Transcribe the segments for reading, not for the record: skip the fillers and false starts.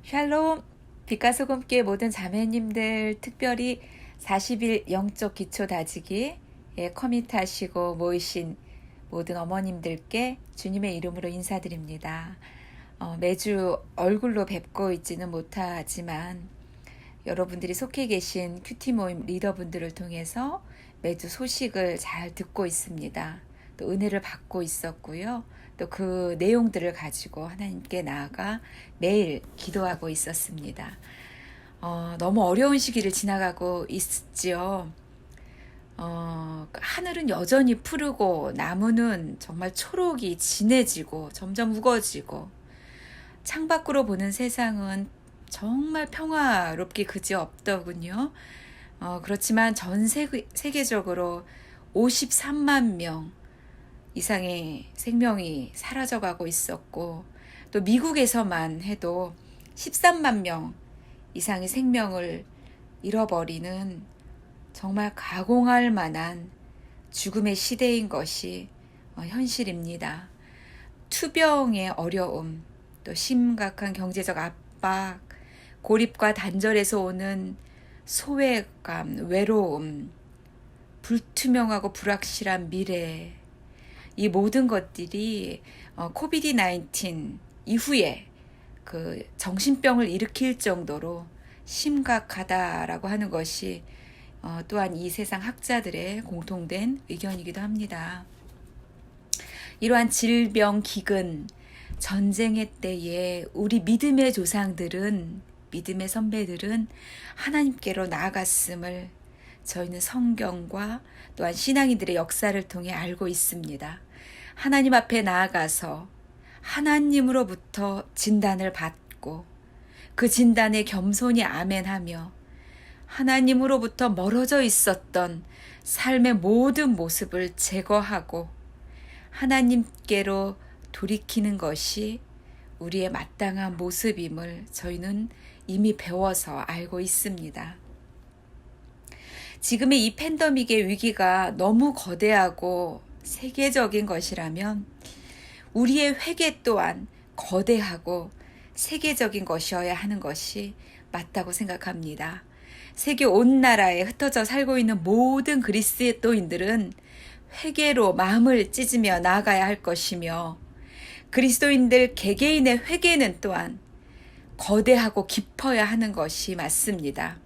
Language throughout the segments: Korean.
샬롬, 빛과 소금교회 모든 자매님들, 특별히 40일 영적 기초 다지기에 커밋하시고 모이신 모든 어머님들께 주님의 이름으로 인사드립니다. 매주 얼굴로 뵙고 있지는 못하지만 여러분들이 속해 계신 큐티 모임 리더분들을 통해서 매주 소식을 잘 듣고 있습니다. 또 은혜를 받고 있었고요. 또 그 내용들을 가지고 하나님께 나아가 매일 기도하고 있었습니다. 너무 어려운 시기를 지나가고 있지요. 하늘은 여전히 푸르고 나무는 정말 초록이 진해지고 점점 우거지고 창밖으로 보는 세상은 정말 평화롭기 그지없더군요. 그렇지만 전 세계적으로 53만 명 이상의 생명이 사라져가고 있었고, 또 미국에서만 해도 13만 명 이상의 생명을 잃어버리는 정말 가공할 만한 죽음의 시대인 것이 현실입니다. 투병의 어려움, 또 심각한 경제적 압박, 고립과 단절에서 오는 소외감, 외로움, 불투명하고 불확실한 미래, 이 모든 것들이 코비드-19 이후에 그 정신병을 일으킬 정도로 심각하다라고 하는 것이 또한 이 세상 학자들의 공통된 의견이기도 합니다. 이러한 질병, 기근, 전쟁의 때에 우리 믿음의 조상들은, 믿음의 선배들은 하나님께로 나아갔음을 저희는 성경과 또한 신앙인들의 역사를 통해 알고 있습니다. 하나님 앞에 나아가서 하나님으로부터 진단을 받고 그 진단에 겸손히 아멘하며 하나님으로부터 멀어져 있었던 삶의 모든 모습을 제거하고 하나님께로 돌이키는 것이 우리의 마땅한 모습임을 저희는 이미 배워서 알고 있습니다. 지금의 이 팬데믹의 위기가 너무 거대하고 세계적인 것이라면 우리의 회개 또한 거대하고 세계적인 것이어야 하는 것이 맞다고 생각합니다. 세계 온 나라에 흩어져 살고 있는 모든 그리스도인들은 회개로 마음을 찢으며 나아가야 할 것이며 그리스도인들 개개인의 회개는 또한 거대하고 깊어야 하는 것이 맞습니다.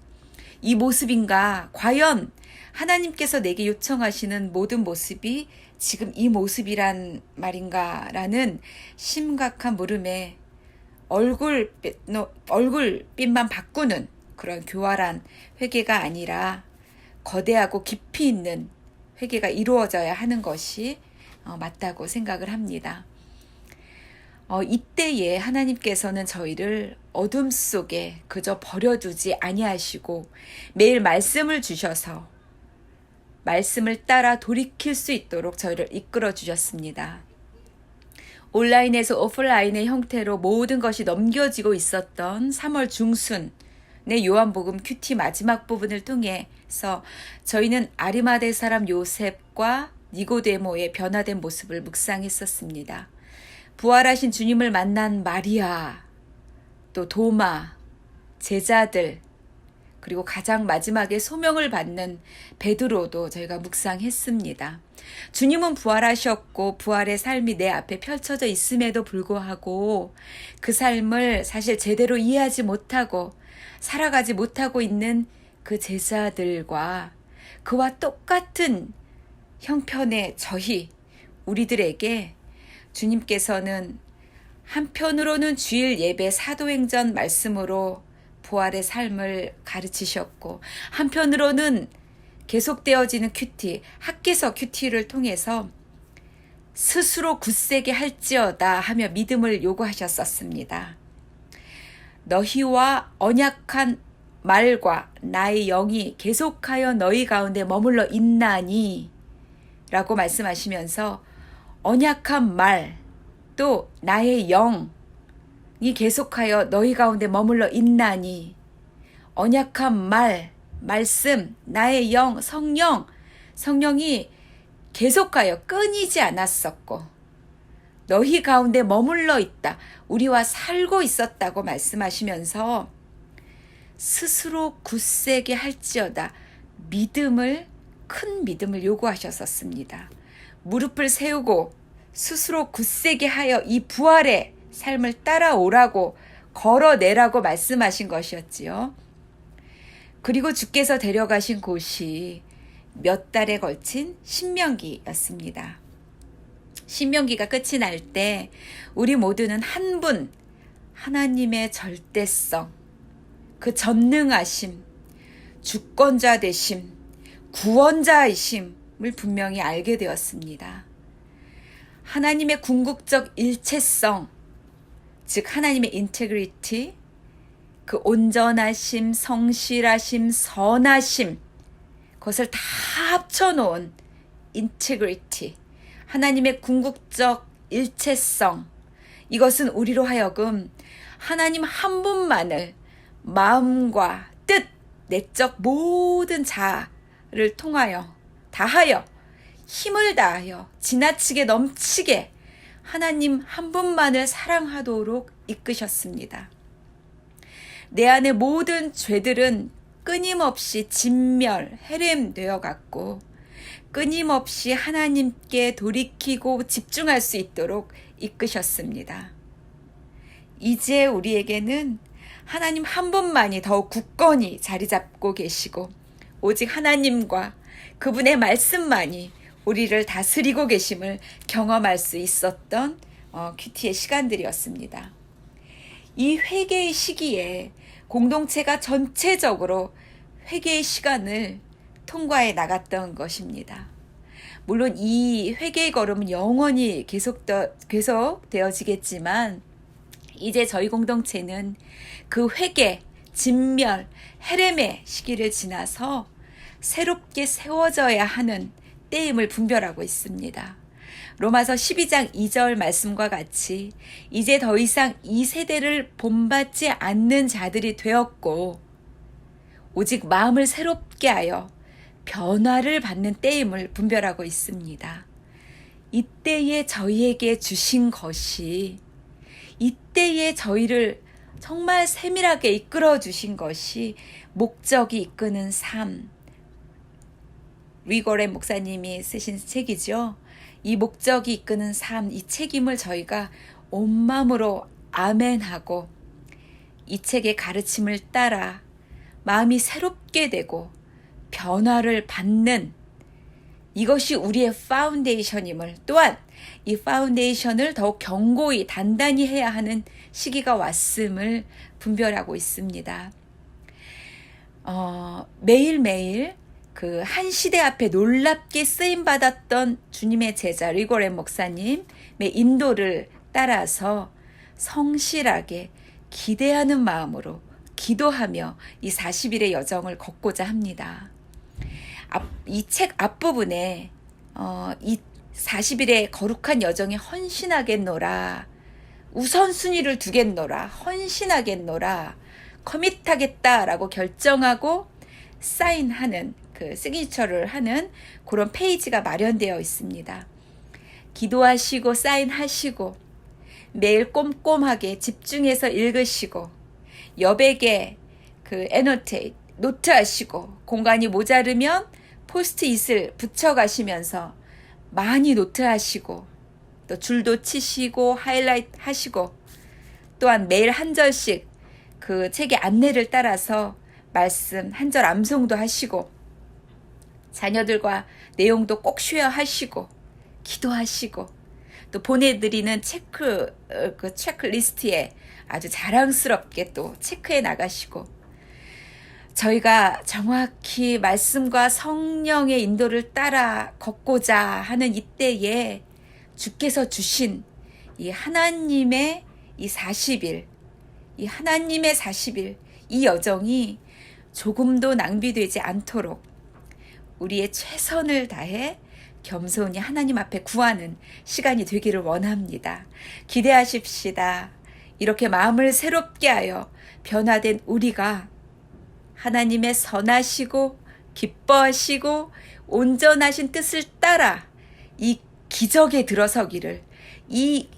이 모습인가? 과연 하나님께서 내게 요청하시는 모든 모습이 지금 이 모습이란 말인가? 라는 심각한 물음에 얼굴빛만 바꾸는 그런 교활한 회개가 아니라 거대하고 깊이 있는 회개가 이루어져야 하는 것이 맞다고 생각을 합니다. 이때에 하나님께서는 저희를 어둠 속에 그저 버려두지 아니하시고 매일 말씀을 주셔서 말씀을 따라 돌이킬 수 있도록 저희를 이끌어 주셨습니다. 온라인에서 오프라인의 형태로 모든 것이 넘겨지고 있었던 3월 중순의 요한복음 큐티 마지막 부분을 통해서 저희는 아리마대 사람 요셉과 니고데모의 변화된 모습을 묵상했었습니다. 부활하신 주님을 만난 마리아, 또 도마, 제자들, 그리고 가장 마지막에 소명을 받는 베드로도 저희가 묵상했습니다. 주님은 부활하셨고 부활의 삶이 내 앞에 펼쳐져 있음에도 불구하고 그 삶을 사실 제대로 이해하지 못하고 살아가지 못하고 있는 그 제자들과 그와 똑같은 형편의 저희, 우리들에게 주님께서는 한편으로는 주일 예배 사도행전 말씀으로 부활의 삶을 가르치셨고 한편으로는 계속되어지는 큐티, 학개서 큐티를 통해서 스스로 굳세게 할지어다 하며 믿음을 요구하셨었습니다. 너희와 언약한 말과 나의 영이 계속하여 너희 가운데 머물러 있나니 라고 말씀하시면서 언약한 말, 또 나의 영이 계속하여 너희 가운데 머물러 있나니 언약한 말, 말씀, 나의 영, 성령이 계속하여 끊이지 않았었고 너희 가운데 머물러 있다. 우리와 살고 있었다고 말씀하시면서 스스로 굳세게 할지어다 큰 믿음을 요구하셨었습니다. 무릎을 세우고 스스로 굳세게 하여 이 부활의 삶을 따라오라고 걸어내라고 말씀하신 것이었지요. 그리고 주께서 데려가신 곳이 몇 달에 걸친 신명기였습니다. 신명기가 끝이 날 때 우리 모두는 한 분, 하나님의 절대성, 그 전능하심, 주권자 되심, 구원자이심을 분명히 알게 되었습니다. 하나님의 궁극적 일체성, 즉 하나님의 인테그리티, 그 온전하심, 성실하심, 선하심, 그것을 다 합쳐놓은 인테그리티, 하나님의 궁극적 일체성, 이것은 우리로 하여금 하나님 한 분만을 마음과 뜻, 내적 모든 자를 통하여 다하여 힘을 다하여 지나치게 넘치게 하나님 한 분만을 사랑하도록 이끄셨습니다. 내 안의 모든 죄들은 끊임없이 진멸, 해렘되어 갔고 끊임없이 하나님께 돌이키고 집중할 수 있도록 이끄셨습니다. 이제 우리에게는 하나님 한 분만이 더욱 굳건히 자리 잡고 계시고 오직 하나님과 그분의 말씀만이 우리를 다스리고 계심을 경험할 수 있었던 큐티의 시간들이었습니다. 이 회개의 시기에 공동체가 전체적으로 회개의 시간을 통과해 나갔던 것입니다. 물론 이 회개의 걸음은 영원히 계속되어지겠지만 이제 저희 공동체는 그 회개, 진멸, 헤렘의 시기를 지나서 새롭게 세워져야 하는 때임을 분별하고 있습니다. 로마서 12장 2절 말씀과 같이 이제 더 이상 이 세대를 본받지 않는 자들이 되었고 오직 마음을 새롭게 하여 변화를 받는 때임을 분별하고 있습니다. 이때에 저희에게 주신 것이 이때에 저희를 정말 세밀하게 이끌어 주신 것이 목적이 이끄는 삶. 리거렌 목사님이 쓰신 책이죠. 이 목적이 이끄는 삶, 이 책임을 저희가 온 마음으로 아멘하고 이 책의 가르침을 따라 마음이 새롭게 되고 변화를 받는 이것이 우리의 파운데이션임을 또한 이 파운데이션을 더욱 견고히 단단히 해야 하는 시기가 왔음을 분별하고 있습니다. 매일매일 그 한 시대 앞에 놀랍게 쓰임받았던 주님의 제자 리고렌 목사님의 인도를 따라서 성실하게 기대하는 마음으로 기도하며 이 40일의 여정을 걷고자 합니다. 이 책 앞부분에 이 40일의 거룩한 여정에 헌신하겠노라, 우선순위를 두겠노라, 헌신하겠노라, 커밋하겠다라고 결정하고 사인하는 그 시그니처를 하는 그런 페이지가 마련되어 있습니다. 기도하시고 사인하시고 매일 꼼꼼하게 집중해서 읽으시고 여백에 그 애노테이트 노트하시고 공간이 모자르면 포스트잇을 붙여가시면서 많이 노트하시고 또 줄도 치시고 하이라이트 하시고 또한 매일 한 절씩 그 책의 안내를 따라서 말씀 한 절 암송도 하시고 자녀들과 내용도 꼭 쉐어하시고 기도하시고 또 보내드리는 그 체크리스트에 아주 자랑스럽게 또 체크해 나가시고 저희가 정확히 말씀과 성령의 인도를 따라 걷고자 하는 이때에 주께서 주신 이 하나님의 이 40일, 이 하나님의 40일, 이 여정이 조금도 낭비되지 않도록 우리의 최선을 다해 겸손히 하나님 앞에 구하는 시간이 되기를 원합니다. 기대하십시다. 이렇게 마음을 새롭게 하여 변화된 우리가 하나님의 선하시고 기뻐하시고 온전하신 뜻을 따라 이 기적에 들어서기를 이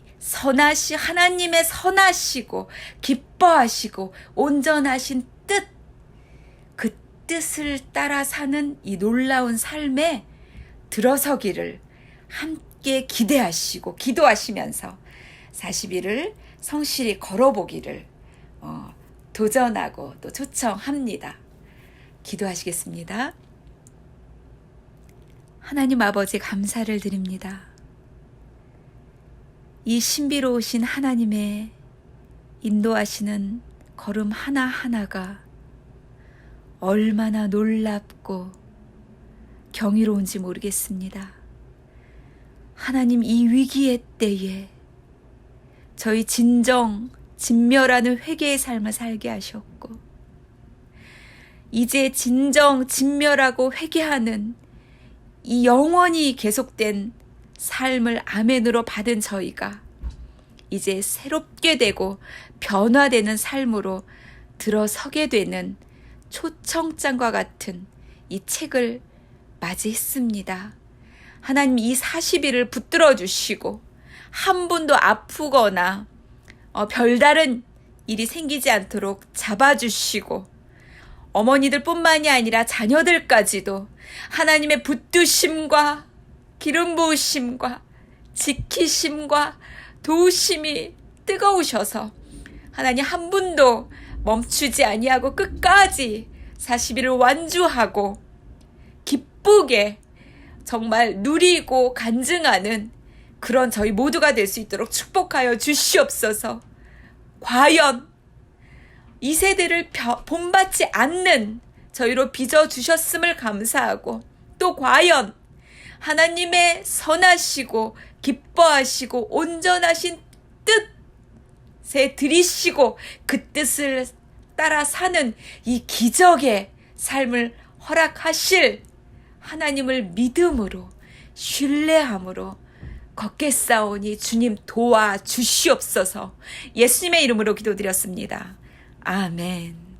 하나님의 선하시고 기뻐하시고 온전하신 뜻, 그 뜻을 따라 사는 이 놀라운 삶에 들어서기를 함께 기대하시고 기도하시면서 40일을 성실히 걸어보기를 도전하고 또 초청합니다. 기도하시겠습니다. 하나님 아버지, 감사를 드립니다. 이 신비로우신 하나님의 인도하시는 걸음 하나하나가 얼마나 놀랍고 경이로운지 모르겠습니다. 하나님, 이 위기의 때에 저희 진멸하는 회개의 삶을 살게 하셨고, 이제 진멸하고 회개하는 이 영원히 계속된 삶을 아멘으로 받은 저희가 이제 새롭게 되고 변화되는 삶으로 들어서게 되는 초청장과 같은 이 책을 맞이했습니다. 하나님, 이 40일을 붙들어 주시고 한 분도 아프거나 별다른 일이 생기지 않도록 잡아주시고, 어머니들 뿐만이 아니라 자녀들까지도 하나님의 붙드심과 기름 부으심과 지키심과 도우심이 뜨거우셔서 하나님, 한 분도 멈추지 아니하고 끝까지 40일을 완주하고 기쁘게 정말 누리고 간증하는 그런 저희 모두가 될 수 있도록 축복하여 주시옵소서. 과연 이 세대를 본받지 않는 저희로 빚어주셨음을 감사하고, 또 과연 하나님의 선하시고 기뻐하시고 온전하신 뜻에 들이시고 그 뜻을 따라 사는 이 기적의 삶을 허락하실 하나님을 믿음으로 신뢰함으로 걷겠사오니 주님 도와주시옵소서. 예수님의 이름으로 기도드렸습니다. 아멘.